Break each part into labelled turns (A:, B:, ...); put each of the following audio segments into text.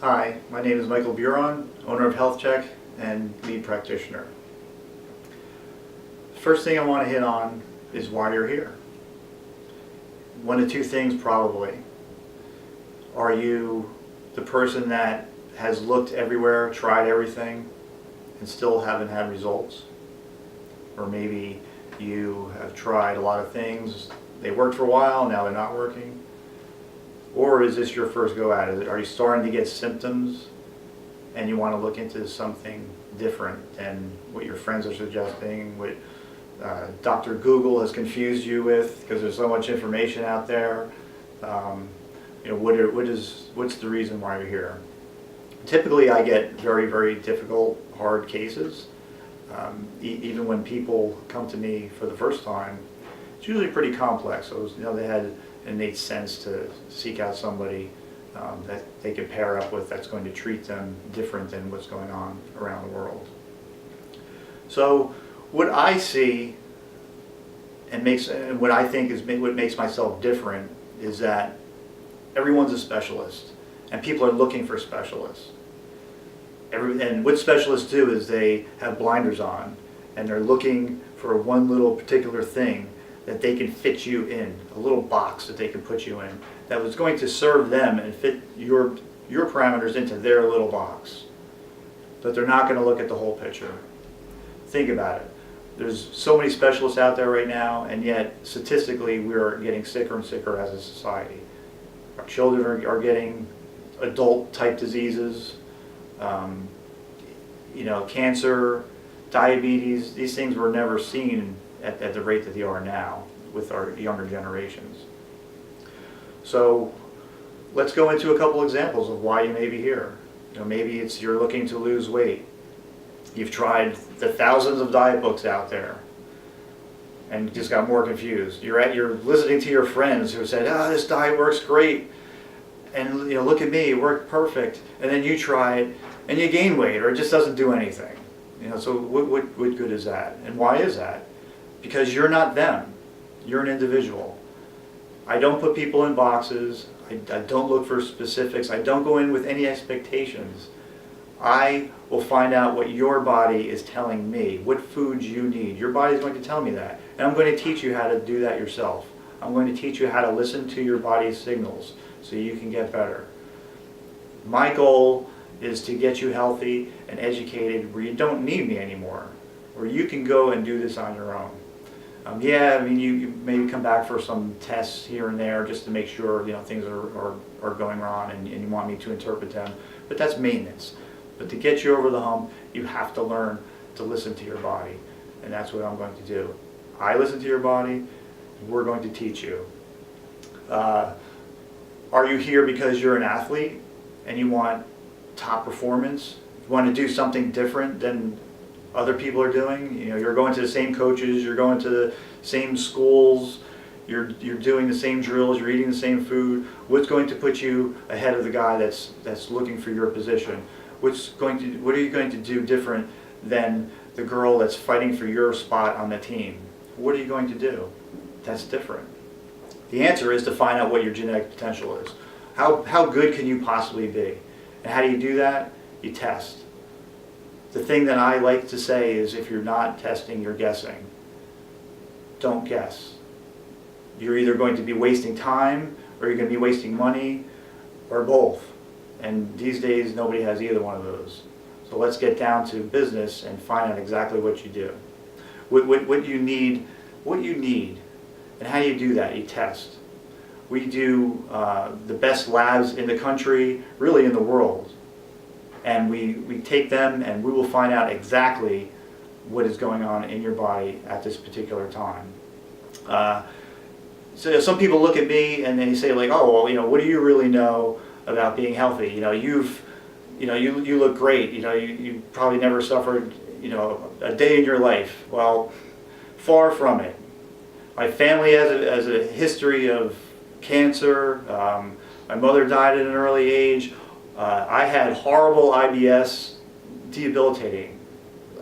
A: Hi, my name is Michael Buron, owner of HealthCheck and lead practitioner. First thing I want to hit on is why you're here. One of two things probably. Are you the person that has looked everywhere, tried everything, and still haven't had results? Or maybe you have tried a lot of things, they worked for a while, now they're not working. Or is this your first go at it? Are you starting to get symptoms and you want to look into something different than what your friends are suggesting, what Dr. Google has confused you with because there's so much information out there? What's the reason why you're here? Typically I get very, very difficult, hard cases. Even when people come to me for the first time, it's usually pretty complex. So they had an innate sense to seek out somebody that they can pair up with that's going to treat them different than what's going on around the world. So what I see and what I think is what makes myself different is that everyone's a specialist and people are looking for specialists. And what specialists do is they have blinders on and they're looking for one little particular thing that they can fit you in, a little box that they can put you in that was going to serve them and fit your parameters into their little box. But they're not going to look at the whole picture. Think about it. There's so many specialists out there right now, and yet statistically we're getting sicker and sicker as a society. Our children are getting adult type diseases, cancer, diabetes. These things were never seen at the rate that they are now with our younger generations. So let's go into a couple examples of why you may be here. Maybe it's you're looking to lose weight. You've tried the thousands of diet books out there and just got more confused. You're listening to your friends who said, this diet works great, and look at me, it worked perfect. And then you try it and you gain weight, or it just doesn't do anything. So what good is that? And why is that? Because you're not them. You're an individual. I don't put people in boxes. I don't look for specifics. I don't go in with any expectations. I will find out what your body is telling me, what foods you need. Your body is going to tell me that. And I'm going to teach you how to do that yourself. I'm going to teach you how to listen to your body's signals so you can get better. My goal is to get you healthy and educated where you don't need me anymore, where you can go and do this on your own. You maybe come back for some tests here and there just to make sure things are going wrong and you want me to interpret them, but that's maintenance. But to get you over the hump, you have to learn to listen to your body, and that's what I'm going to do. I listen to your body, we're going to teach you. Are you here because you're an athlete and you want top performance? You want to do something different than other people are doing? You're going to the same coaches, you're going to the same schools, you're doing the same drills, you're eating the same food. What's going to put you ahead of the guy that's looking for your position? What are you going to do different than the girl that's fighting for your spot on the team? What are you going to do that's different? The answer is to find out what your genetic potential is. How good can you possibly be? And how do you do that? You test. The thing that I like to say is if you're not testing, you're guessing. Don't guess. You're either going to be wasting time or you're going to be wasting money or both. And these days nobody has either one of those. So let's get down to business and find out exactly what you do. What you need, and how do you do that? You test. We do the best labs in the country, really in the world. And we take them and we will find out exactly what is going on in your body at this particular time. So some people look at me and they say like, what do you really know about being healthy? You look great. You probably never suffered, a day in your life. Well, far from it. My family has a history of cancer. My mother died at an early age. I had horrible IBS, debilitating.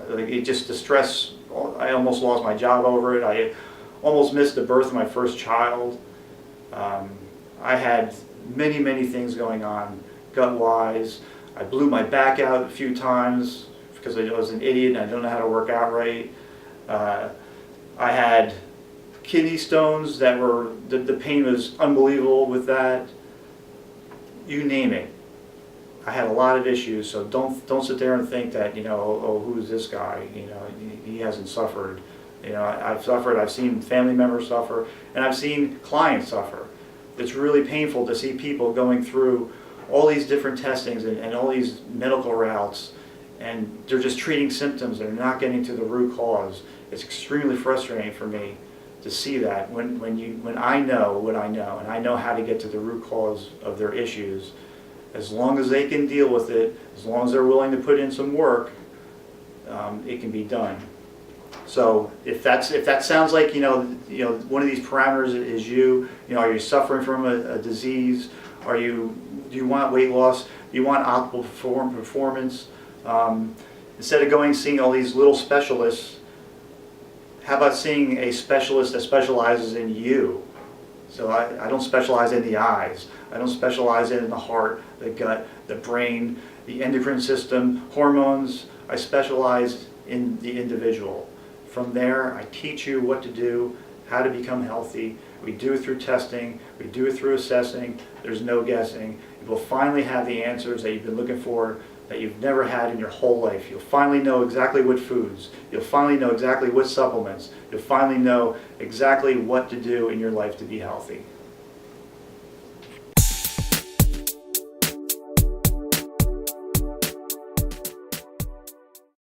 A: The stress, I almost lost my job over it. I almost missed the birth of my first child. I had many things going on gut-wise. I blew my back out a few times because I was an idiot and I don't know how to work out right. I had kidney stones that were, the pain was unbelievable with that. You name it. I had a lot of issues, so don't sit there and think that, oh, who's this guy? He hasn't suffered. I've suffered, I've seen family members suffer, and I've seen clients suffer. It's really painful to see people going through all these different testings and all these medical routes, and they're just treating symptoms, they're not getting to the root cause. It's extremely frustrating for me to see that when I know what I know, and I know how to get to the root cause of their issues. As long as they can deal with it, as long as they're willing to put in some work, it can be done. So if that sounds like one of these parameters is are you suffering from a disease? Do you want weight loss? Do you want optimal performance? Instead of seeing all these little specialists, how about seeing a specialist that specializes in you? So I don't specialize in the eyes. I don't specialize in the heart, the gut, the brain, the endocrine system, hormones. I specialize in the individual. From there, I teach you what to do, how to become healthy. We do it through testing. We do it through assessing. There's no guessing. You will finally have the answers that you've been looking for, that you've never had in your whole life. You'll finally know exactly what foods. You'll finally know exactly what supplements. You'll finally know exactly what to do in your life to be healthy.